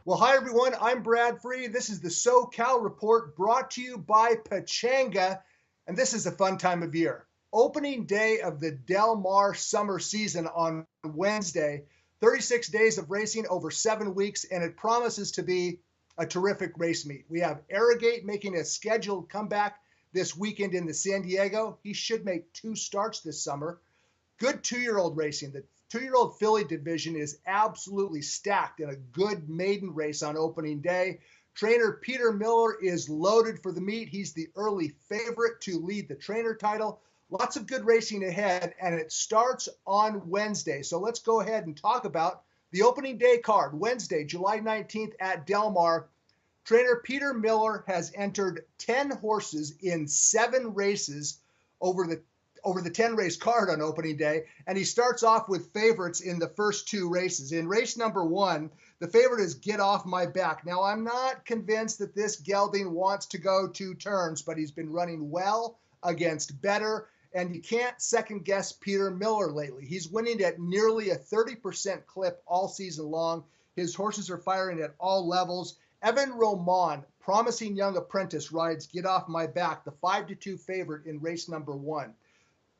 Well, hi everyone. I'm Brad Free. This is the SoCal Report brought to you by Pechanga, and this is a fun time of year. Opening day of the Del Mar summer season on Wednesday. 36 days of racing over 7 weeks, and it promises to be a terrific race meet. We have Arrogate making a scheduled comeback this weekend in the San Diego. He should make 2 starts this summer. Good 2-year-old racing. The 2-year-old filly division is absolutely stacked in a good maiden race on opening day. Trainer Peter Miller is loaded for the meet. He's the early favorite to lead the trainer title. Lots of good racing ahead, and it starts on Wednesday. So let's go ahead and talk about the opening day card. Wednesday, July 19th at Del Mar. Trainer Peter Miller has entered 10 horses in 7 races over the 10 race card on opening day, and he starts off with favorites in the first 2 races. In race number 1, the favorite is Get Off My Back. Now, I'm not convinced that this gelding wants to go 2 turns, but he's been running well against better, and you can't second guess Peter Miller lately. He's winning at nearly a 30% clip all season long. His horses are firing at all levels. Evan Roman, promising young apprentice, rides Get Off My Back, the 5-2 favorite in race number 1.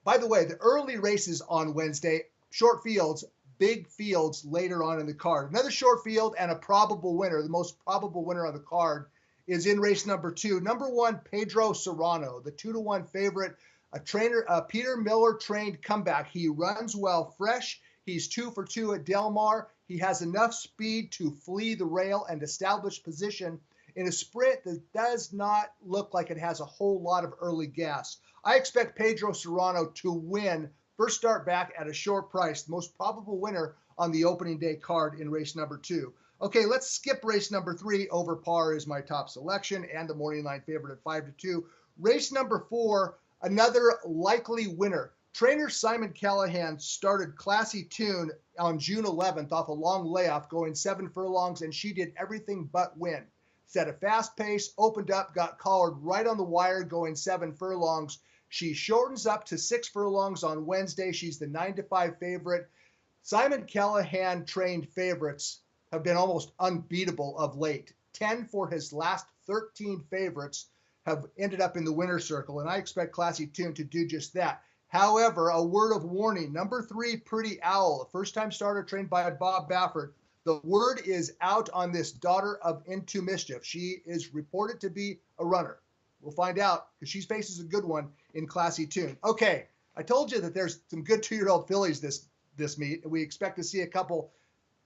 By the way, the early races on Wednesday, short fields, big fields later on in the card. Another short field and a probable winner. The most probable winner on the card is in race number 2. Number 1, Pedro Serrano, the 2-1 favorite. A Peter Miller trained comeback. He runs well fresh. He's 2 for 2 at Del Mar. He has enough speed to flee the rail and establish position in a sprint that does not look like it has a whole lot of early gas. I expect Pedro Serrano to win, first start back at a short price, the most probable winner on the opening day card in race number 2. Okay, let's skip race number 3. Over Par is my top selection and the morning line favorite at 5-2. Race number 4, another likely winner. Trainer Simon Callahan started Classy Tune on June 11th off a long layoff going 7 furlongs, and she did everything but win. Set a fast pace, opened up, got collared right on the wire going 7 furlongs. She shortens up to 6 furlongs on Wednesday. She's the 9-5 favorite. Simon Callahan trained favorites have been almost unbeatable of late. 10 for his last 13 favorites have ended up in the winner's circle, and I expect Classy Tune to do just that. However, a word of warning, number 3, Pretty Owl, a first-time starter trained by Bob Baffert. The word is out on this daughter of Into Mischief. She is reported to be a runner. We'll find out because she faces a good one in Classy Tune. Okay, I told you that there's some good 2-year-old fillies this meet. We expect to see a couple,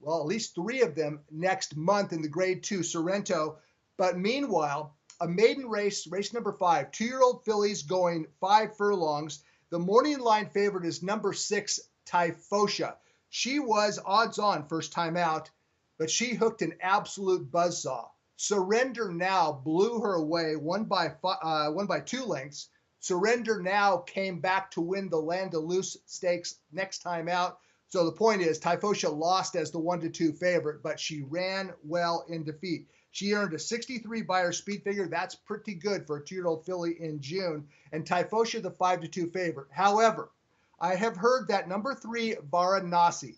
well, at least 3 of them next month in the Grade 2 Sorrento. But meanwhile, a maiden race, race number 5, 2-year-old fillies going 5 furlongs. The morning line favorite is number 6, Typhosha. She was odds on first time out, but she hooked an absolute buzzsaw. Surrender Now blew her away, won by 2 lengths. Surrender Now came back to win the Landalus Stakes next time out. So the point is, Typhosha lost as the 1-2 favorite, but she ran well in defeat. She earned a 63 Beyer speed figure. That's pretty good for a 2-year-old filly in June. And Typhosha, the 5-2 favorite. However, I have heard that number 3, Varanasi,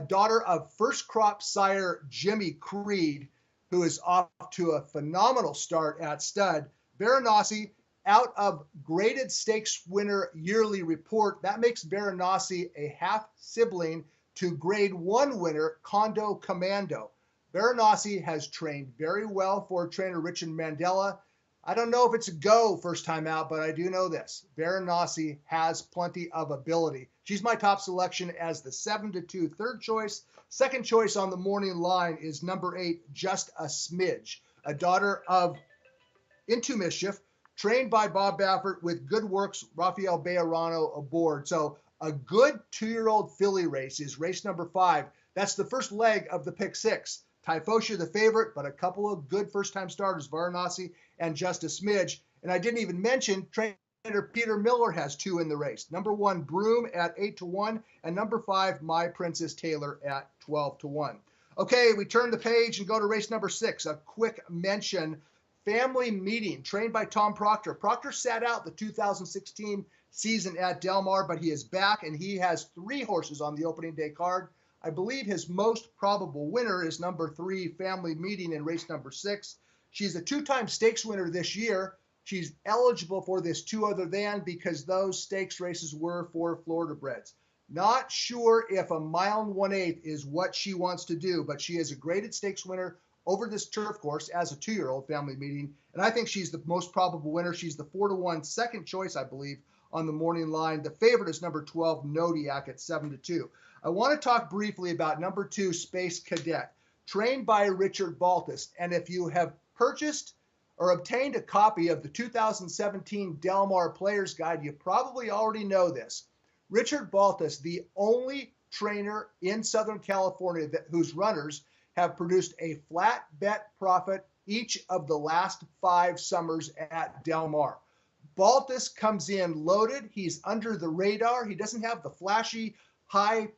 daughter of first crop sire Jimmy Creed, who is off to a phenomenal start at stud. Varanasi, out of graded stakes winner yearly report, that makes Varanasi a half sibling to grade 1 winner Kondo Commando. Varanasi has trained very well for trainer Richard Mandela. I don't know if it's a go first time out, but I do know this. Varanasi has plenty of ability. She's my top selection as the 7-2 third choice. Second choice on the morning line is number 8, Just a Smidge, a daughter of Into Mischief, trained by Bob Baffert with Good Works, Rafael Bejarano aboard. So a good 2-year-old filly race is race number 5. That's the first leg of the pick 6. Typhosha the favorite, but a couple of good first-time starters, Varanasi and Just a Smidge. And I didn't even mention trainer Peter Miller has 2 in the race. Number 1, Broom at 8-1, and number 5, My Princess Taylor at 12-1. Okay, we turn the page and go to race number 6. A quick mention, Family Meeting, trained by Tom Proctor. Proctor sat out the 2016 season at Del Mar, but he is back, and he has 3 horses on the opening day card. I believe his most probable winner is number 3, Family Meeting, in race number 6. She's a 2-time stakes winner this year. She's eligible for this 2 other than because those stakes races were for Florida breds. Not sure if a mile and 1/8 is what she wants to do, but she is a graded stakes winner over this turf course as a 2-year-old, Family Meeting. And I think she's the most probable winner. She's the 4-1 second choice, I believe, on the morning line. The favorite is number 12, Nodiak, at 7-2. I want to talk briefly about number 2, Space Cadet, trained by Richard Baltus. And if you have purchased or obtained a copy of the 2017 Del Mar Players Guide, you probably already know this. Richard Baltus, the only trainer in Southern California whose runners have produced a flat bet profit each of the last 5 summers at Del Mar. Baltus comes in loaded. He's under the radar. He doesn't have the flashy high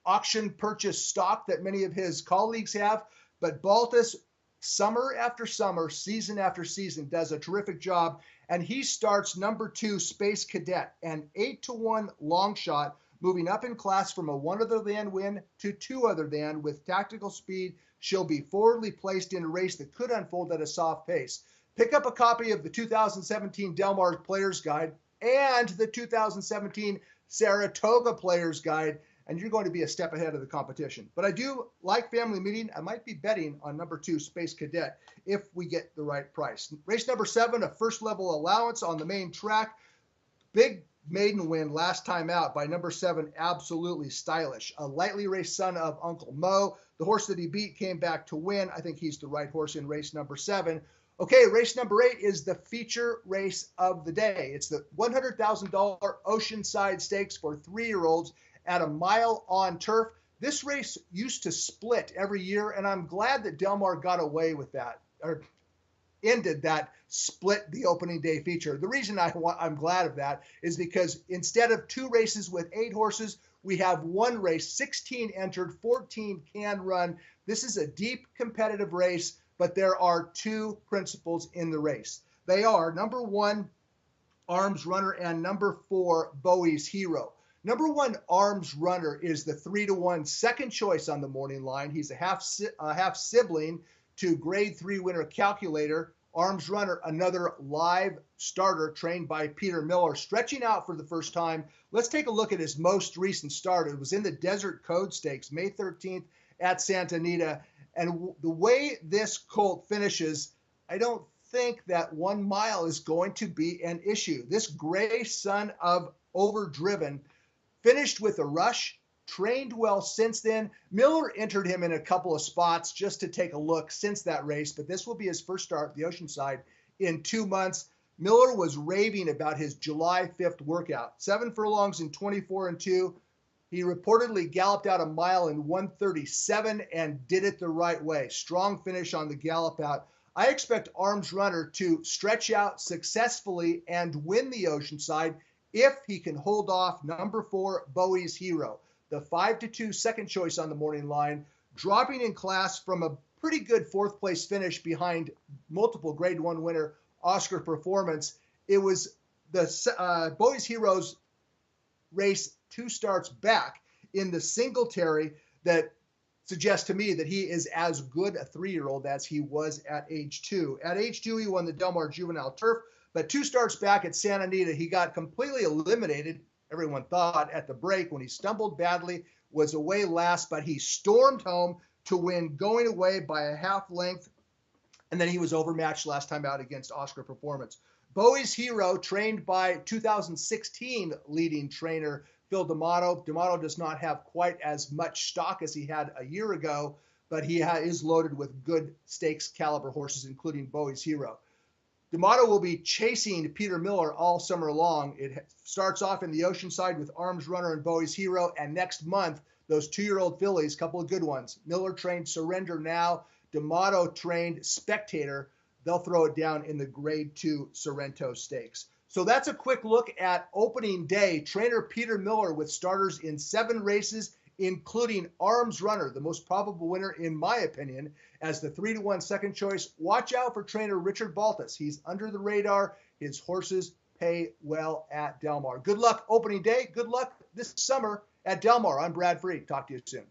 auction purchase stock that many of his colleagues have, but Baltus, summer after summer, season after season, does a terrific job. And he starts number 2, Space Cadet, an 8-1 long shot, moving up in class from a 1 other than win to 2 other than with tactical speed. She'll be forwardly placed in a race that could unfold at a soft pace. Pick up a copy of the 2017 Del Mar Players Guide and the 2017 Saratoga Players Guide, and you're going to be a step ahead of the competition. But I do like Family Meeting. I might be betting on number 2, Space Cadet, if we get the right price. Race number 7, a first level allowance on the main track. Big maiden win last time out by number 7, Absolutely Stylish. A lightly raced son of Uncle Mo. The horse that he beat came back to win. I think he's the right horse in race number 7. Okay, race number 8 is the feature race of the day. It's the $100,000 Oceanside Stakes for 3-year-olds at a mile on turf. This race used to split every year, and I'm glad that Del Mar got away with that, or ended that split the opening day feature. The reason I'm glad of that is because instead of 2 races with 8 horses, we have 1 race, 16 entered, 14 can run. This is a deep competitive race, but there are 2 principles in the race. They are number 1, Arms Runner, and number 4, Bowie's Hero. Number 1, Arms Runner, is the 3-1 second choice on the morning line. He's a half sibling to grade 3 winner Calculator. Arms Runner, another live starter trained by Peter Miller, stretching out for the first time. Let's take a look at his most recent start. It was in the Desert Code Stakes, May 13th at Santa Anita. And the way this colt finishes, I don't think that 1 mile is going to be an issue. This gray son of Overdriven finished with a rush, trained well since then. Miller entered him in a couple of spots just to take a look since that race, but this will be his first start at the Oceanside in 2 months. Miller was raving about his July 5th workout. 7 furlongs in 24-2. He reportedly galloped out a mile in 1:37 and did it the right way. Strong finish on the gallop out. I expect Arms Runner to stretch out successfully and win the Oceanside if he can hold off number 4, Bowie's Hero, the 5-2 second choice on the morning line, dropping in class from a pretty good 4th place finish behind multiple grade 1 winner Oscar Performance. It was the Bowie's Hero's race 2 starts back in the Singletary that suggests to me that he is as good a 3-year-old as he was at age 2. At age 2, he won the Del Mar Juvenile Turf, but 2 starts back at Santa Anita, he got completely eliminated, everyone thought, at the break when he stumbled badly, was away last, but he stormed home to win going away by a half length, and then he was overmatched last time out against Oscar Performance. Bowie's Hero, trained by 2016 leading trainer Phil D'Amato. D'Amato does not have quite as much stock as he had a year ago, but he is loaded with good stakes caliber horses, including Bowie's Hero. D'Amato will be chasing Peter Miller all summer long. It starts off in the Oceanside with Arms Runner and Bowie's Hero, and next month, those 2-year-old fillies, couple of good ones. Miller trained Surrender Now. D'Amato trained Spectator. They'll throw it down in the grade 2 Sorrento Stakes. So that's a quick look at opening day. Trainer Peter Miller with starters in 7 races, including Arms Runner, the most probable winner, in my opinion, as the 3-1 second choice. Watch out for trainer Richard Baltus. He's under the radar. His horses pay well at Del Mar. Good luck opening day. Good luck this summer at Del Mar. I'm Brad Free. Talk to you soon.